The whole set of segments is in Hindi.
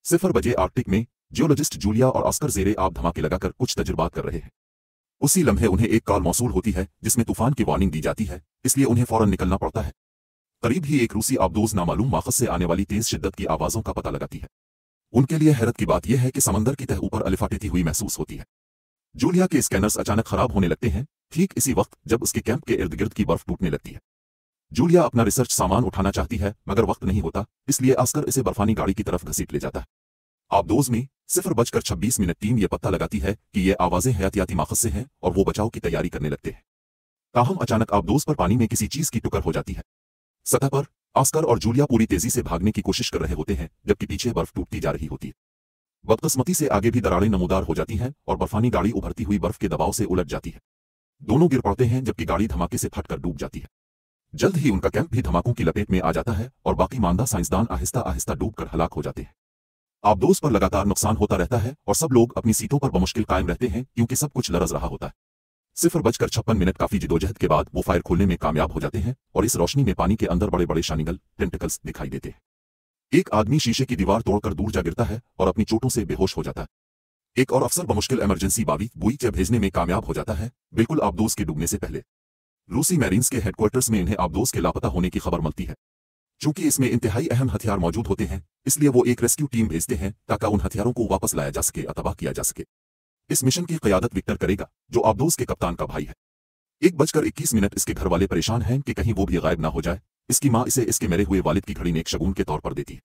0 बजे आर्कटिक में जियोलॉजिस्ट जूलिया और ऑस्कर जेरे आब धमाके लगाकर कुछ तजुर्बात कर रहे हैं। उसी लम्हे उन्हें एक कॉल मौसूल होती है जिसमें तूफान की वार्निंग दी जाती है, इसलिए उन्हें फौरन निकलना पड़ता है। करीब ही एक रूसी आबदोज नामालूम माखज़ से आने वाली तेज शिद्दत की आवाज़ों का पता लगाती है। उनके लिए हैरत की बात यह है कि समंदर की तह ऊपर अलिफाटेती हुई महसूस होती है। जूलिया के स्कैनर्स अचानक खराब होने लगते हैं, ठीक इसी वक्त जब उसके कैंप के इर्द गिर्द की बर्फ टूटने लगती है। जूलिया अपना रिसर्च सामान उठाना चाहती है मगर वक्त नहीं होता, इसलिए ऑस्कर इसे बर्फानी गाड़ी की तरफ घसीट ले जाता है। आबदोज में 0 बजकर 26 मिनट टीम ये पता लगाती है कि ये आवाजें हयातियाती माखज़ से हैं और वो बचाव की तैयारी करने लगते हैं। ताहम अचानक आबदोज पर पानी में किसी चीज की टुकर हो जाती है। सतह पर ऑस्कर और जूलिया पूरी तेजी से भागने की कोशिश कर रहे होते हैं जबकि पीछे बर्फ टूटती जा रही होती है। बदकिस्मती से आगे भी दरारें नमूदार हो जाती हैं और बर्फानी गाड़ी उभरती हुई बर्फ के दबाव से उलट जाती है। दोनों गिर पड़ते हैं जबकि गाड़ी धमाके से फटकर डूब जाती है। जल्द ही उनका कैंप भी धमाकों की लपेट में आ जाता है और बाकी मानदा साइंसदान आहिस्ता आहिस्ता डूबकर हलाक हो जाते हैं। आबदोज पर लगातार नुकसान होता रहता है और सब लोग अपनी सीटों पर बमुश्किल कायम रहते हैं क्योंकि सब कुछ लरज़ रहा होता है। 0 बजकर 56 मिनट काफी जिदोजहद के बाद वो फायर खोलने में कामयाब हो जाते हैं और इस रोशनी में पानी के अंदर बड़े बड़े शानिगल टेंटिकल्स दिखाई देते हैं। एक आदमी शीशे की दीवार तोड़कर दूर जा गिरता है और अपनी चोटों से बेहोश हो जाता है। एक और अफसर बमुश्किल इमरजेंसी बुई भेजने में कामयाब हो जाता है, बिल्कुल आबदोज के डूबने से पहले। रूसी मैरीन्स के हेडक्वार्टर्स में इन्हें आबदोज के लापता होने की खबर मिलती है। चूंकि इसमें इंतहाई अहम हथियार मौजूद होते हैं, इसलिए वो एक रेस्क्यू टीम भेजते हैं ताकि उन हथियारों को वापस लाया जा सके, तबाह किया जा सके। इस मिशन की क़यादत विक्टर करेगा, जो आबदोज के कप्तान का भाई है। 1 बजकर 21 मिनट इसके घर वाले परेशान हैं कि कहीं वो भी गायब ना हो जाए। इसकी माँ इसे इसके मरे हुए वालिद की घड़ी नेक शगुन के तौर पर देती है।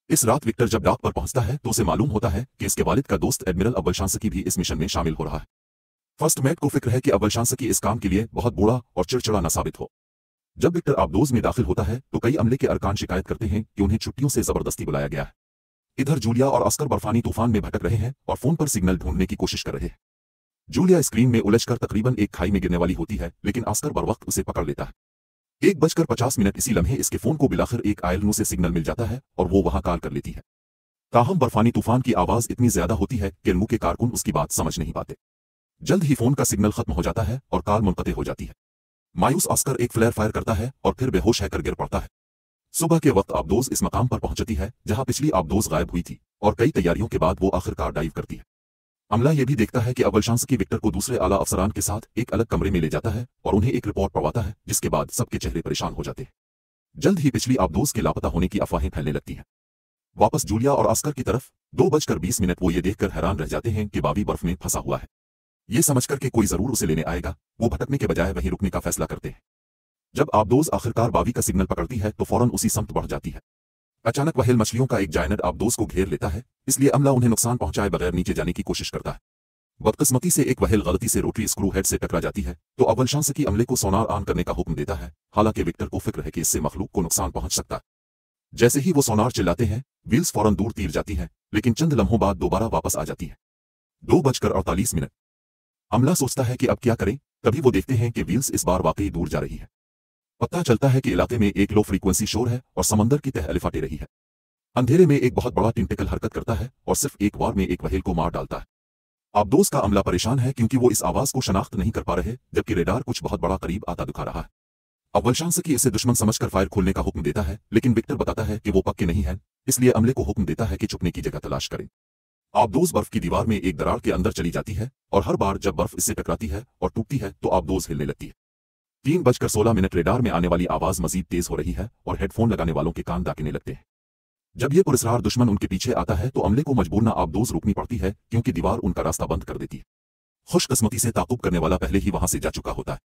इस रात विक्टर जब डाक पर पहुंचता है तो उसे मालूम होता है कि इसके वालिद का दोस्त एडमिरल अव्वल शांसकी भी इस मिशन में शामिल हो रहा है। फर्स्ट मेट को फिक्र है कि अव्वल शांसकी इस काम के लिए बहुत बूढ़ा और चिड़चिड़ा न साबित हो। जब विक्टर आबदोज में दाखिल होता है तो कई अमले के अरकान शिकायत करते हैं कि उन्हें छुट्टियों से जबरदस्ती बुलाया गया है। इधर जूलिया और ऑस्कर बर्फानी तूफान में भटक रहे हैं और फोन पर सिग्नल ढूंढने की कोशिश कर रहे हैं। जूलिया स्क्रीन में उलझकर तकरीबन एक खाई में गिरने वाली होती है, लेकिन ऑस्कर बर वक्त उसे पकड़ लेता है। 1 बजकर 50 मिनट इसी लम्हे इसके फोन को बिलाखिर एक आयलनू से सिग्नल मिल जाता है और वो वहां कॉल कर लेती है। ताहम बर्फानी तूफान की आवाज इतनी ज्यादा होती है कि के कारकुन उसकी बात समझ नहीं पाते। जल्द ही फोन का सिग्नल खत्म हो जाता है और कॉल मुनक़ते हो जाती है। मायूस ऑस्कर एक फ्लेयर फायर करता है और फिर बेहोश होकर गिर पड़ता है। सुबह के वक्त आबदोज इस मकाम पर पहुंचती है जहां पिछली आबदोज गायब हुई थी और कई तैयारियों के बाद वो आखिरकार डाइव करती है। अमला यह भी देखता है कि अव्वल शांसकी विक्टर को दूसरे आला अफसरान के साथ एक अलग कमरे में ले जाता है और उन्हें एक रिपोर्ट पढ़वाता है, जिसके बाद सबके चेहरे परेशान हो जाते हैं। जल्द ही पिछली आबदोज के लापता होने की अफवाहें फैलने लगती हैं। वापस जूलिया और ऑस्कर की तरफ 2 बजकर 20 मिनट वो ये देखकर हैरान रह जाते हैं कि बावी बर्फ में फंसा हुआ है। ये समझकर कि कोई जरूर उसे लेने आएगा, वो भटकने के बजाय वहीं रुकने का फैसला करते हैं। जब आबदोज आखिरकार बावी का सिग्नल पकड़ती है तो फौरन उसी समत बढ़ जाती है। अचानक वहेल मछलियों का एक जायंट आबदोज को घेर लेता है, इसलिए अमला उन्हें नुकसान पहुंचाए बगैर नीचे जाने की कोशिश करता है। बदकिस्मती से एक वहेल गलती से रोटरी स्क्रू हेड से टकरा जाती है तो अव्वल शांसकी अमले को सोनार ऑन करने का हुक्म देता है, हालांकि विक्टर को फिक्र है कि इससे मखलूक को नुकसान पहुंच सकता है। जैसे ही वो सोनार चिल्लाते हैं, व्हील्स फौरन दूर तीर जाती है, लेकिन चंद लम्हों बाद दोबारा वापस आ जाती है। 2 बजकर 48 मिनट अमला सोचता है कि अब क्या करें, तभी वो देखते हैं कि व्हील्स इस बार वाकई दूर जा रही है। पता चलता है कि इलाके में एक लो फ्रीक्वेंसी शोर है और समंदर की तह अलिफाटे रही है। अंधेरे में एक बहुत बड़ा टेंटिकल हरकत करता है और सिर्फ एक वार में एक वहेल को मार डालता है। आबदोज का अमला परेशान है क्योंकि वो इस आवाज को शनाख्त नहीं कर पा रहे, जबकि रेडार कुछ बहुत बड़ा करीब आता दिखा रहा है। अव्वल शांसकी इसे दुश्मन समझकर फायर खोलने का हुक्म देता है, लेकिन विक्टर बताता है कि वो पक्के नहीं है, इसलिए अमले को हुक्म देता है कि छुपने की जगह तलाश करें। आबदोज बर्फ की दीवार में एक दरार के अंदर चली जाती है और हर बार जब बर्फ इससे टकराती है और टूटती है तो आबदोज हिलने लगती है। 3 बजकर 16 मिनट रेडार में आने वाली आवाज मजीद तेज हो रही है और हेडफोन लगाने वालों के कान दाकिने लगते हैं। जब ये पुरस्कार दुश्मन उनके पीछे आता है तो अमले को मजबूरन आबदोज रुकनी पड़ती है क्योंकि दीवार उनका रास्ता बंद कर देती है। खुशकिस्मती से ताकुब करने वाला पहले ही वहां से जा चुका होता है।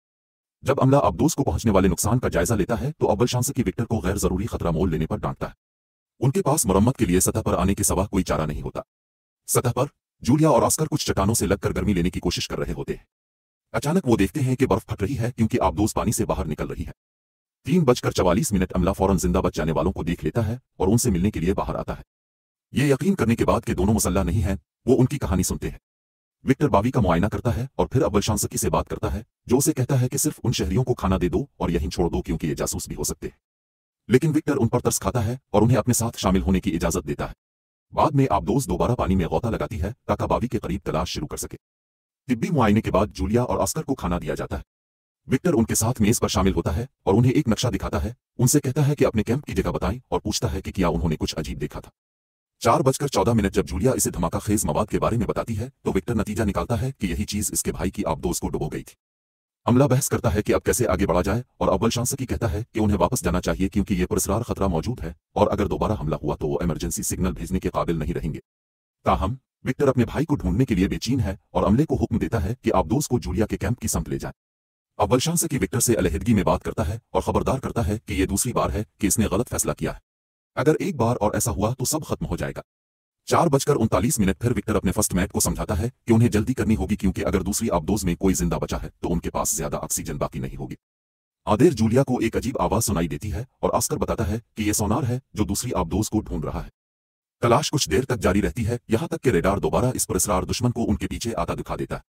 जब अमला आबदोज को पहुंचने वाले नुकसान का जायजा लेता है तो अव्वल शांसकी विक्टर को गैर जरूरी खतरा मोल लेने पर डांटता है। उनके पास मरम्मत के लिए सतह पर आने के सिवा कोई चारा नहीं होता। सतह पर जूलिया और ऑस्कर कुछ चट्टानों से लगकर गर्मी लेने की कोशिश कर रहे होते हैं। अचानक वो देखते हैं कि बर्फ फट रही है क्योंकि आबदोज पानी से बाहर निकल रही है। 3 बजकर 44 मिनट अमला फौरन जिंदा बच जाने वालों को देख लेता है और उनसे मिलने के लिए बाहर आता है। ये यकीन करने के बाद कि दोनों मुसल्ला नहीं हैं, वो उनकी कहानी सुनते हैं। विक्टर बावी का मुआयना करता है और फिर अव्वल शांसकी से बात करता है, जो उसे कहता है कि सिर्फ उन शहरियों को खाना दे दो और यहीं छोड़ दो क्योंकि ये जासूस भी हो सकते हैं। लेकिन विक्टर उन पर तरस खाता है और उन्हें अपने साथ शामिल होने की इजाजत देता है। बाद में आबदोज दोबारा पानी में गौता लगाती है ताकि बावी के करीब तलाश शुरू कर सके। तिब्बी मुआयने के बाद जूलिया और ऑस्कर को खाना दिया जाता है। विक्टर उनके साथ मेज पर शामिल होता है और उन्हें एक नक्शा दिखाता है। उनसे कहता है कि अपने कैंप की जगह बताएं और पूछता है कि क्या उन्होंने कुछ अजीब देखा था। 4:14 जब जूलिया इसे धमाका खेज मवाद के बारे में बताती है तो विक्टर नतीजा निकालता है कि यही चीज इसके भाई की आबदोज को डुबो गई थी। अमला बहस करता है कि अब कैसे आगे बढ़ा जाए और अव्वल शांसकी कहता है कि उन्हें वापस जाना चाहिए क्योंकि ये पुरस्कार खतरा मौजूद है और अगर दोबारा हमला हुआ तो वो इमरजेंसी सिग्नल भेजने के काबिल नहीं रहेंगे। ताहम विक्टर अपने भाई को ढूंढने के लिए बेचैन है और अमले को हुक्म देता है कि आबदोज को जूलिया के कैंप की संप ले जाए। अव्वल शांसकी विक्टर से अलहदगी में बात करता है और खबरदार करता है कि यह दूसरी बार है कि इसने गलत फैसला किया है। अगर एक बार और ऐसा हुआ तो सब खत्म हो जाएगा। 4:39 फिर विक्टर अपने फर्स्ट मैट को समझाता है कि उन्हें जल्दी करनी होगी क्योंकि अगर दूसरी आबदोज में कोई जिंदा बचा है तो उनके पास ज्यादा ऑक्सीजन बाकी नहीं होगी। आदेर जूलिया को एक अजीब आवाज सुनाई देती है और ऑस्कर बताता है कि यह सोनार है जो दूसरी आबदोज को ढूंढ रहा है। तलाश कुछ देर तक जारी रहती है यहां तक कि रेडार दोबारा इस पुरस्कार दुश्मन को उनके पीछे आता दिखा देता है।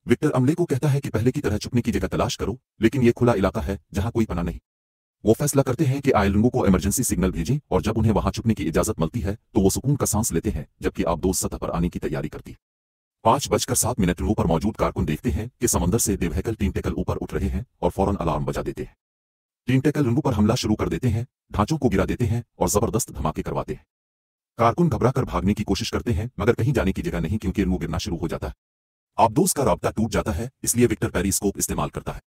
विक्टर अमले को कहता है कि पहले की तरह छुपने की जगह तलाश करो, लेकिन यह खुला इलाका है जहां कोई पनाह नहीं। वो फैसला करते हैं कि आयरलंगों को इमरजेंसी सिग्नल भेजें और जब उन्हें वहां छुपने की इजाजत मिलती है तो वो सुकून का सांस लेते हैं जबकि आबदोज सतह पर आने की तैयारी करती है। 5:07 पर मौजूद कारकुन देखते हैं कि समंदर से देवहैकल टीनटेकल ऊपर उठ रहे हैं और फौरन अलार्म बजा देते हैं। टीनटेकल रंगों पर हमला शुरू कर देते हैं, ढांचों को गिरा देते हैं और जबरदस्त धमाके करवाते हैं। कारकुन घबराकर भागने की कोशिश करते हैं मगर कहीं जाने की जगह नहीं क्योंकि रंगों गिरना शुरू हो जाता है। आबदोज का राब्ता टूट जाता है, इसलिए विक्टर पेरिस्कोप इस्तेमाल करता है।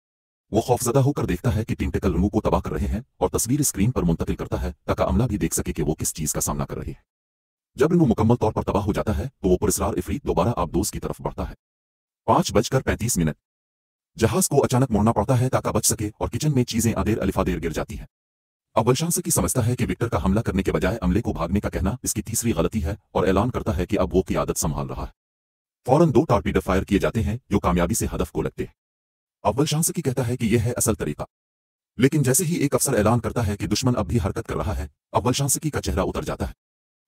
वो खौफजदा होकर देखता है कि टीनटेकल रंगों को तबाह कर रहे हैं और तस्वीर स्क्रीन पर मुंतकिल करता है ताकि अमला भी देख सके कि वो किस चीज का सामना कर रही है। जब रंगू मुकम्मल तौर पर तबाह हो जाता है तो वो पुरस्कार इफरीत दोबारा आबदोज की तरफ बढ़ता है। 5:35 जहाज को अचानक मोड़ना पड़ता है ताकि बच सके और किचन में चीजें आदेर अलिफादेर गिर जाती हैं। अव्वल शांसकी समझता है कि विक्टर का हमला करने के बजाय अमले को भागने का कहना इसकी तीसरी गलती है और ऐलान करता है कि अब वो क़ियादत संभाल रहा है। फौरन 2 टॉर्पीडो फायर किए जाते हैं जो कामयाबी से हदफ को लगते हैं। अव्वल शांसकी कहता है कि यह है असल तरीका, लेकिन जैसे ही एक अफसर ऐलान करता है कि दुश्मन अब भी हरकत कर रहा है, अव्वल शांसकी का चेहरा उतर जाता है।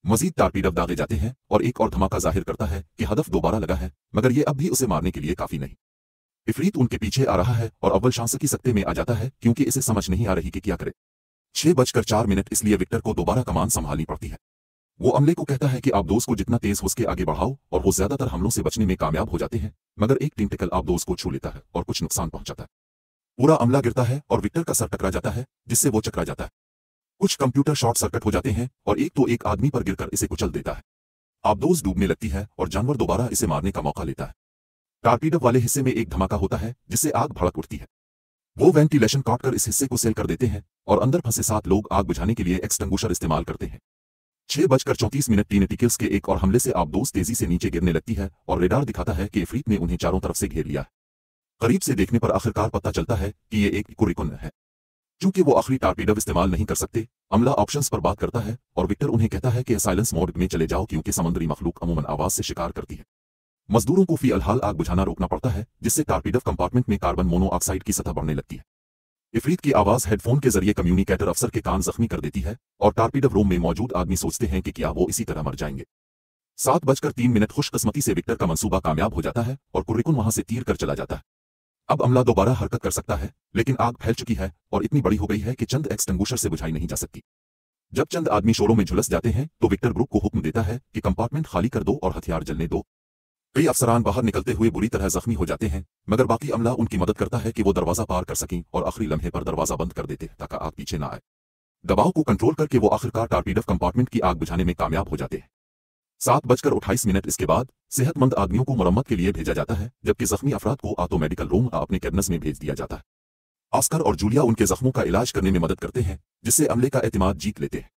मजीद टॉर्पीडो दागे जाते हैं और एक और धमाका जाहिर करता है कि हदफ दोबारा लगा है, मगर यह अब भी उसे मारने के लिए काफी नहीं। इफरीत उनके पीछे आ रहा है और अव्वल शांसकी सकते में आ जाता है क्योंकि इसे समझ नहीं आ रही कि क्या करे। 6:04 इसलिए विक्टर को दोबारा कमान संभालनी पड़ती है। वो अमले को कहता है कि आबदोज को जितना तेज हो सके आगे बढ़ाओ और वो ज्यादातर हमलों से बचने में कामयाब हो जाते हैं, मगर एक टीनटेकल आबदोज को छू लेता है और कुछ नुकसान पहुंचाता है। पूरा अमला गिरता है और विक्टर का सर टकरा जाता है जिससे वो चकरा जाता है। कुछ कंप्यूटर शॉर्ट सर्किट हो जाते हैं और एक आदमी पर गिरकर इसे कुचल देता है। आबदोज डूबने लगती है और जानवर दोबारा इसे मारने का मौका लेता है। टॉर्पीडो वाले हिस्से में एक धमाका होता है जिससे आग भड़क उठती है। वो वेंटिलेशन काटकर इस हिस्से को सेल कर देते हैं और अंदर फंसे 7 लोग आग बुझाने के लिए एक्सटिंग्विशर इस्तेमाल करते हैं। 6:34 टीनटिकल्स के एक और हमले से आबदोज तेजी से नीचे गिरने लगती है और रेडार दिखाता है कि इफरीत ने उन्हें चारों तरफ से घेर लिया है। करीब से देखने पर आखिरकार पता चलता है कि ये एक कुरिकुन है। चूंकि वो आखिरी टॉर्पीडो इस्तेमाल नहीं कर सकते, अमला ऑप्शंस पर बात करता है और विक्टर उन्हें कहता है कि साइलेंस मोड में चले जाओ क्योंकि समुद्री मखलूक अमूमन आवाज से शिकार करती है। मजदूरों को फिलहाल आग बुझाना रोकना पड़ता है जिससे टॉर्पीडो कंपार्टमेंट में कार्बन मोनोऑक्साइड की सतह बढ़ने लगती है। इफरीत की आवाज हेडफोन के जरिए कम्युनिकेटर अफसर के कान जख्मी कर देती है और टॉर्पीडो रूम में मौजूद आदमी सोचते हैं कि क्या वो इसी तरह मर जाएंगे। 7:03 खुशकिस्मती से विक्टर का मंसूबा कामयाब हो जाता है और कुरिकुन वहां से तीर कर चला जाता है। अब अमला दोबारा हरकत कर सकता है, लेकिन आग फैल चुकी है और इतनी बड़ी हो गई है कि चंद एक्सटिंग्विशर से बुझाई नहीं जा सकती। जब चंद आदमी शोरों में झुलस जाते हैं तो विक्टर ग्रुप को हुक्म देता है कि कंपार्टमेंट खाली कर दो और हथियार जलने दो। कई अफसरान बाहर निकलते हुए बुरी तरह जख्मी हो जाते हैं, मगर बाकी अमला उनकी मदद करता है कि वो दरवाजा पार कर सकें और आखिरी लम्हे पर दरवाजा बंद कर देते ताकि आग पीछे ना आए। दबाव को कंट्रोल करके वो आखिरकार टॉर्पीडो कंपार्टमेंट की आग बुझाने में कामयाब हो जाते हैं। 7:28 इसके बाद सेहतमंद आदमियों को मरम्मत के लिए भेजा जाता है जबकि जख्मी अफराद को ऑटो मेडिकल रूम अपने कैबिनेट्स में भेज दिया जाता है। ऑस्कर और जूलिया उनके जख्मों का इलाज करने में मदद करते हैं जिससे अमले का एतमाद जीत लेते हैं।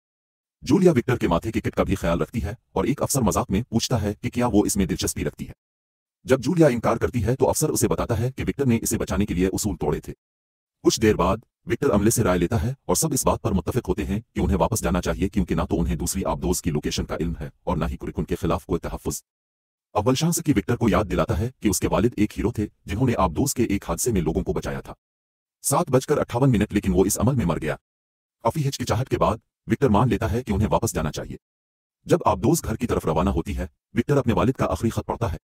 जूलिया विक्टर के माथे की किट का भी ख्याल रखती है और एक अफसर मजाक में पूछता है कि क्या वो इसमें दिलचस्पी रखती है। जब जूलिया इनकार करती है तो अफसर उसे बताता है कि विक्टर ने इसे बचाने के लिए उसूल तोड़े थे। कुछ देर बाद विक्टर अमले से राय लेता है और सब इस बात पर मुत्तफिक होते हैं कि उन्हें वापस जाना चाहिए क्योंकि ना तो उन्हें दूसरी आबदोज की लोकेशन का इल्म है और ना ही कुरिकुन के खिलाफ कोई तहफ़्फ़ुज़। अव्वल शांसकी विक्टर को याद दिलाता है कि उसके वालिद एक हीरो थे जिन्होंने आबदोज के एक हादसे में लोगों को बचाया था। 7:58 लेकिन वो इस अमल में मर गया। काफी हिचकिचाहट के बाद विक्टर मान लेता है कि उन्हें वापस जाना चाहिए। जब आबदोज घर की तरफ रवाना होती है, विक्टर अपने वालिद का आखिरी खत पढ़ता है।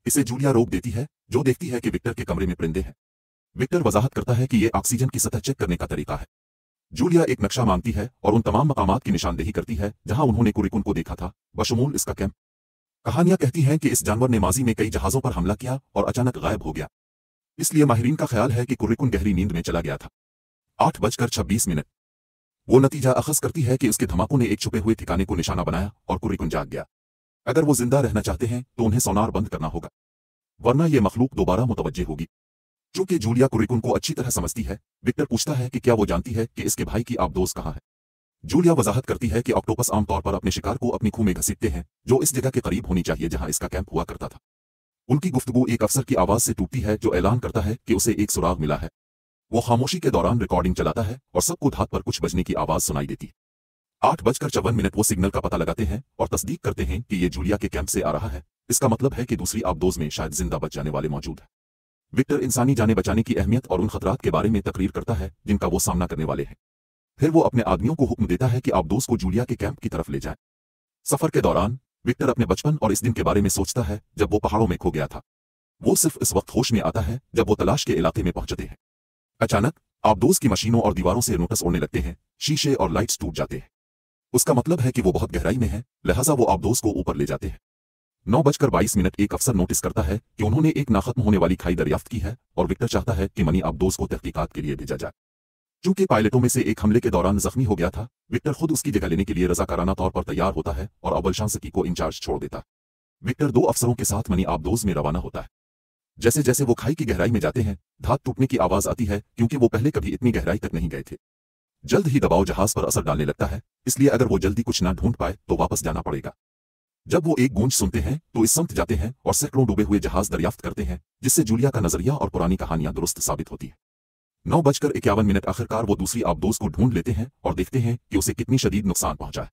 इसे जूलिया रोक देती है जो देखती है कि विक्टर के कमरे में परिंदे हैं। विक्टर वजाहत करता है कि यह ऑक्सीजन की सतह चेक करने का तरीका है। जूलिया एक नक्शा मांगती है और उन तमाम मकामात की निशानदेही करती है जहां उन्होंने कुरिकुन को देखा था, बशमूल इसका कैंप। कहानियां कहती हैं कि इस जानवर ने माजी में कई जहाजों पर हमला किया और अचानक गायब हो गया, इसलिए माहिरीन का ख्याल है कि कुरिकुन गहरी नींद में चला गया था। 8:26 वो नतीजा अखज़ करती है कि उसके धमाकों ने एक छुपे हुए ठिकाने को निशाना बनाया और कुरिकुन जाग गया। अगर वो जिंदा रहना चाहते हैं तो उन्हें सोनार बंद करना होगा, वरना ये मखलूक दोबारा मुतवज्जे होगी। चूंकि जूलिया कुरिकुन को अच्छी तरह समझती है, विक्टर पूछता है कि क्या वो जानती है कि इसके भाई की आबदोज कहाँ है। जूलिया वजाहत करती है कि ऑक्टोपस आमतौर पर अपने शिकार को अपनी खूह में घसीटते हैं, जो इस जगह के करीब होनी चाहिए जहां इसका कैंप हुआ करता था। उनकी गुफ्तगू एक अफसर की आवाज से टूटती है जो ऐलान करता है कि उसे एक सुराग मिला है। वो खामोशी के दौरान रिकॉर्डिंग चलाता है और सबको धात पर कुछ बजने की आवाज सुनाई देती है। 8:54 वो सिग्नल का पता लगाते हैं और तस्दीक करते हैं कि ये जूलिया के कैंप से आ रहा है। इसका मतलब है कि दूसरी आबदोज में शायद जिंदा बच जाने वाले मौजूद हैं। विक्टर इंसानी जाने बचाने की अहमियत और उन खतरात के बारे में तकरीर करता है जिनका वो सामना करने वाले हैं। फिर वो अपने आदमियों को हुक्म देता है कि आबदोज को जूलिया के कैंप की तरफ ले जाएं। सफर के दौरान विक्टर अपने बचपन और इस दिन के बारे में सोचता है जब वो पहाड़ों में खो गया था। वो सिर्फ इस वक्त होश में आता है जब वो तलाश के इलाके में पहुंचते हैं। अचानक आबदोज की मशीनों और दीवारों से नोटिस उड़ने लगते हैं, शीशे और लाइट्स टूट जाते हैं। उसका मतलब है कि वो बहुत गहराई में है, लिहाजा वो आबदोज को ऊपर ले जाते हैं। 9:22 एक अफसर नोटिस करता है कि उन्होंने एक नाखत्म होने वाली खाई दरियाफ्त की है और विक्टर चाहता है कि मनी आबदोज को तहकीकात के लिए भेजा जाए। चूंकि पायलटों में से एक हमले के दौरान जख्मी हो गया था, विक्टर खुद उसकी जगह लेने के लिए रजाकाराना तौर पर तैयार होता है और अव्वल शांसकी को इंचार्ज छोड़ देता है। विक्टर 2 अफसरों के साथ मनी आबदोज में रवाना होता है। जैसे जैसे वो खाई की गहराई में जाते हैं, धात टूटने की आवाज आती है क्योंकि वो पहले कभी इतनी गहराई तक नहीं गए थे। जल्द ही दबाव जहाज पर असर डालने लगता है, इसलिए अगर वो जल्दी कुछ ना ढूंढ पाए तो वापस जाना पड़ेगा। जब वो एक गूंज सुनते हैं तो इस समत जाते हैं और सैकड़ों डूबे हुए जहाज दरियाफ्त करते हैं, जिससे जूलिया का नजरिया और पुरानी कहानियां दुरुस्त साबित होती है। 9:51 आखिरकार वो दूसरी आबदोज को ढूंढ लेते हैं और देखते हैं कि उसे कितनी शदीद नुकसान पहुंचा है।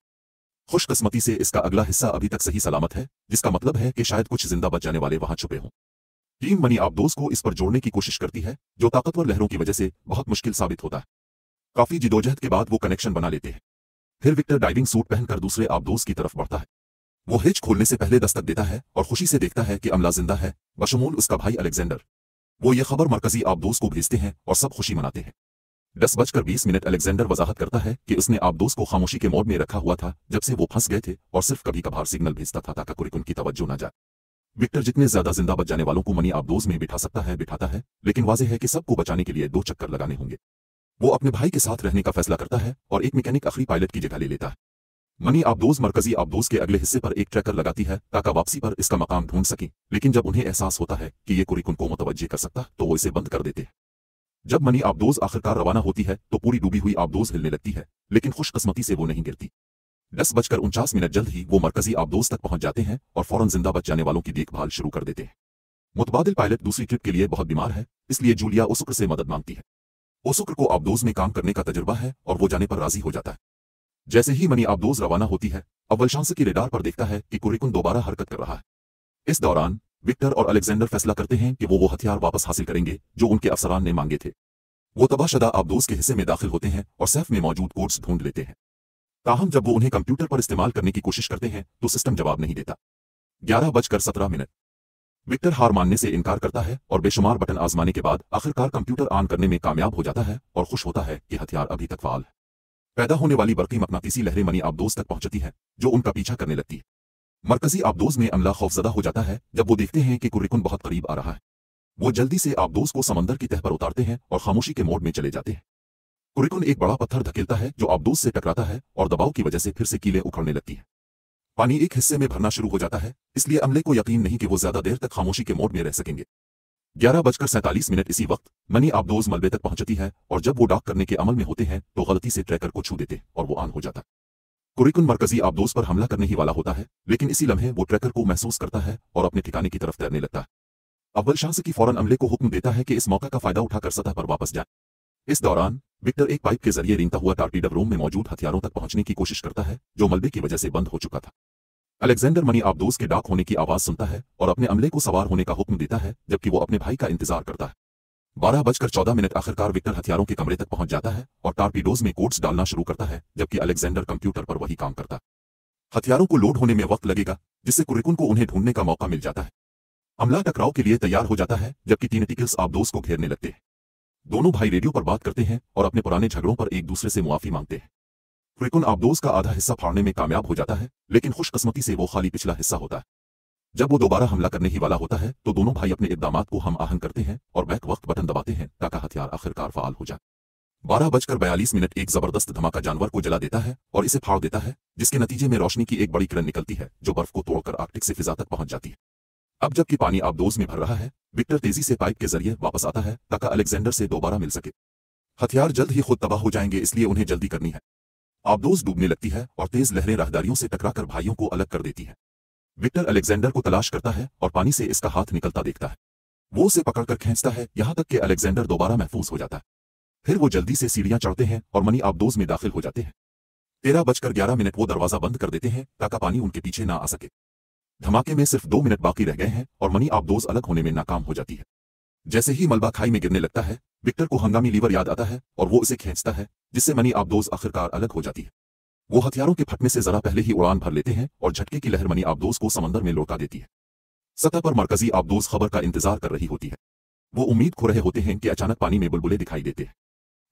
खुशकिस्मती से इसका अगला हिस्सा अभी तक सही सलामत है, जिसका मतलब है कि शायद कुछ जिंदा बच जाने वाले वहां छुपे हों। टीम मनी आबदोज को इस पर जोड़ने की कोशिश करती है, जो ताकतवर लहरों की वजह से बहुत मुश्किल साबित होता है। काफी जिदोजहद के बाद वो कनेक्शन बना लेते हैं। फिर विक्टर डाइविंग सूट पहनकर दूसरे आबदोज की तरफ बढ़ता है। वो हिच खोलने से पहले दस्तक देता है और खुशी से देखता है कि अमला जिंदा है, बशमूल उसका भाई अलेक्जेंडर। वो ये खबर मरकजी आबदोज को भेजते हैं और सब खुशी मनाते हैं। 10:20 अलेक्जेंडर वजाहत करता है कि उसने आबदोज को खामोशी के मोड में रखा हुआ था जब से वो फंस गए थे और सिर्फ कभी कभार सिग्नल भेजता था ताकि कुरिकुन की तवज्जो न जाए। विक्टर जितने ज्यादा जिंदा बच जाने वालों को मनी आबदोज में बिठा सकता है बिठाता है, लेकिन वाज़ेह है कि सबको बचाने के लिए 2 चक्कर लगाने होंगे। वो अपने भाई के साथ रहने का फैसला करता है और एक मैकेनिक आखिरी पायलट की जगह ले लेता है। मनी आबदोज मरकजी आबदोज के अगले हिस्से पर एक ट्रैकर लगाती है ताकि वापसी पर इसका मकाम ढूंढ सकें, लेकिन जब उन्हें एहसास होता है कि ये कुरिकुन को मुतवज्जे कर सकता तो वो इसे बंद कर देते हैं। जब मनी आबदोज आखिरकार रवाना होती है तो पूरी डूबी हुई आबदोज हिलने लगती है, लेकिन खुशकिस्मती से वो नहीं गिरती। 10:49 जल्द ही वो मरकजी आबदोज तक पहुंच जाते हैं और फौरन जिंदा बच जाने वालों की देखभाल शुरू कर देते हैं। मुतबादिल पायलट दूसरी ट्रिप के लिए बहुत बीमार है, इसलिए जूलिया ओसुकर से मदद मांगती है। ओसुकर को आबदोज में काम करने का तजुर्बा है और वो जाने पर राजी हो जाता है। जैसे ही मनी आबदोज रवाना होती है, अव्वल शांसकी रेडार पर देखता है कि कुरिकुन दोबारा हरकत कर रहा है। इस दौरान विक्टर और अलेक्जेंडर फैसला करते हैं कि वो हथियार वापस हासिल करेंगे जो उनके अफसरान ने मांगे थे। वो तबाहशुदा आबदोज के हिस्से में दाखिल होते हैं और सैफ में मौजूद कोड्स ढूंढ लेते हैं। ताहम जब वो उन्हें कंप्यूटर पर इस्तेमाल करने की कोशिश करते हैं तो सिस्टम जवाब नहीं देता। 11:17 विक्टर हार मानने से इनकार करता है और बेशुमार बटन आजमाने के बाद आखिरकार कंप्यूटर ऑन करने में कामयाब हो जाता है और खुश होता है कि हथियार अभी तक फाल है। पैदा होने वाली बरकी मकनातीसी लहरें मनी आबदोज तक पहुंचती है, जो उनका पीछा करने लगती है। मरकजी आबदोज में अमला खौफजदा हो जाता है जब वो देखते हैं कि कुरिकुन बहुत करीब आ रहा है। वो जल्दी से आबदोज को समंदर की तह पर उतारते हैं और खामोशी के मोड में चले जाते हैं। कुरिकुन एक बड़ा पत्थर धकेलता है जो आबदोज से टकराता है और दबाव की वजह से फिर से कीलें उखड़ने लगती हैं। पानी एक हिस्से में भरना शुरू हो जाता है, इसलिए अमले को यकीन नहीं कि वो ज्यादा देर तक खामोशी के मोड में रह सकेंगे। 11:47 इसी वक्त मनी आबदोज मलबे तक पहुंचती है और जब वो डॉक करने के अमल में होते हैं तो गलती से ट्रैकर को छू देते और वो ऑन हो जाता। कुरिकुन मरकजी आबदोज पर हमला करने ही वाला होता है, लेकिन इसी लम्हे वो ट्रैकर को महसूस करता है और अपने ठिकाने की तरफ तैरने लगता है। अव्वल शांसकी फौरन अमले को हुक्म देता है कि इस मौका का फायदा उठाकर सतह पर वापस जाए। इस दौरान विक्टर एक पाइप के जरिए रेंगता हुआ टार्पीडो रूम में मौजूद हथियारों तक पहुंचने की कोशिश करता है जो मलबे की वजह से बंद हो चुका था। अलेक्जेंडर मनी आबदोज के डॉक होने की आवाज सुनता है और अपने अमले को सवार होने का हुक्म देता है, जबकि वो अपने भाई का इंतजार करता है। 12:14 आखिरकार विक्टर हथियारों के कमरे तक पहुंच जाता है और टार्पीडोज में कोड्स डालना शुरू करता है, जबकि अलेक्जेंडर कंप्यूटर पर वही काम करता है। हथियारों को लोड होने में वक्त लगेगा, जिससे कुरिकुन को उन्हें ढूंढने का मौका मिल जाता है। अमला टकराव के लिए तैयार हो जाता है, जबकि टेंटिकल्स आबदोज को घेरने लगते हैं। दोनों भाई रेडियो पर बात करते हैं और अपने पुराने झगड़ों पर एक दूसरे से मुआफी मांगते हैं। कुरिकुन आबदोज का आधा हिस्सा फाड़ने में कामयाब हो जाता है, लेकिन खुशकिस्मती से वो खाली पिछला हिस्सा होता है। जब वो दोबारा हमला करने ही वाला होता है तो दोनों भाई अपने इक़दामात को हम आहंग करते हैं और बैक वक्त बटन दबाते हैं ताकि हथियार आखिरकार फाल हो जाए। 12:42 एक जबरदस्त धमाका जानवर को जला देता है और इसे फाड़ देता है, जिसके नतीजे में रोशनी की एक बड़ी किरण निकलती है जो बर्फ को तोड़कर आर्कटिक से फिजा तक पहुंच जाती है। अब जबकि पानी आबदोज में भर रहा है, विक्टर तेजी से पाइप के जरिए वापस आता है ताकि अलेक्जेंडर से दोबारा मिल सके। हथियार जल्द ही खुद तबाह हो जाएंगे, इसलिए उन्हें जल्दी करनी है। आबदोज डूबने लगती है और तेज लहरें राहदारियों से टकराकर भाइयों को अलग कर देती है। विक्टर अलेक्जेंडर को तलाश करता है और पानी से इसका हाथ निकलता देखता है। वो उसे पकड़कर खींचता है यहां तक कि अलेक्जेंडर दोबारा महफूज हो जाता है। फिर वो जल्दी से सीढ़ियां चढ़ते हैं और मनी आबदोज में दाखिल हो जाते हैं। 13:11 वो दरवाजा बंद कर देते हैं ताकि पानी उनके पीछे ना आ सके। धमाके में सिर्फ 2 मिनट बाकी रह गए हैं और मनी आबदोज अलग होने में नाकाम हो जाती है। जैसे ही मलबा खाई में गिरने लगता है, विक्टर को हंगामी लीवर याद आता है और वो उसे खींचता है, जिससे मनी आबदोज आखिरकार अलग हो जाती है। वो हथियारों के फटने से जरा पहले ही उड़ान भर लेते हैं और झटके की लहर मनी आबदोज को समंदर में लौटा देती है। सतह पर मरकजी आबदोज खबर का इंतजार कर रही होती है। वो उम्मीद खो रहे होते हैं कि अचानक पानी में बुलबुले दिखाई देते हैं।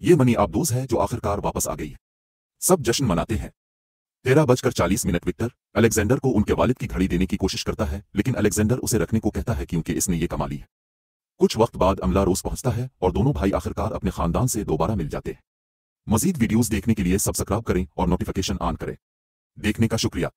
ये मनी आबदोज है जो आखिरकार वापस आ गई है। सब जश्न मनाते हैं। 13:40 विक्टर अलेक्जेंडर को उनके वालिद की घड़ी देने की कोशिश करता है, लेकिन अलेक्जेंडर उसे रखने को कहता है क्योंकि इसने ये कमा ली है। कुछ वक्त बाद अमला रोज पहुंचता है और दोनों भाई आखिरकार अपने खानदान से दोबारा मिल जाते हैं। मजीद वीडियोस देखने के लिए सब्सक्राइब करें और नोटिफिकेशन ऑन करें। देखने का शुक्रिया।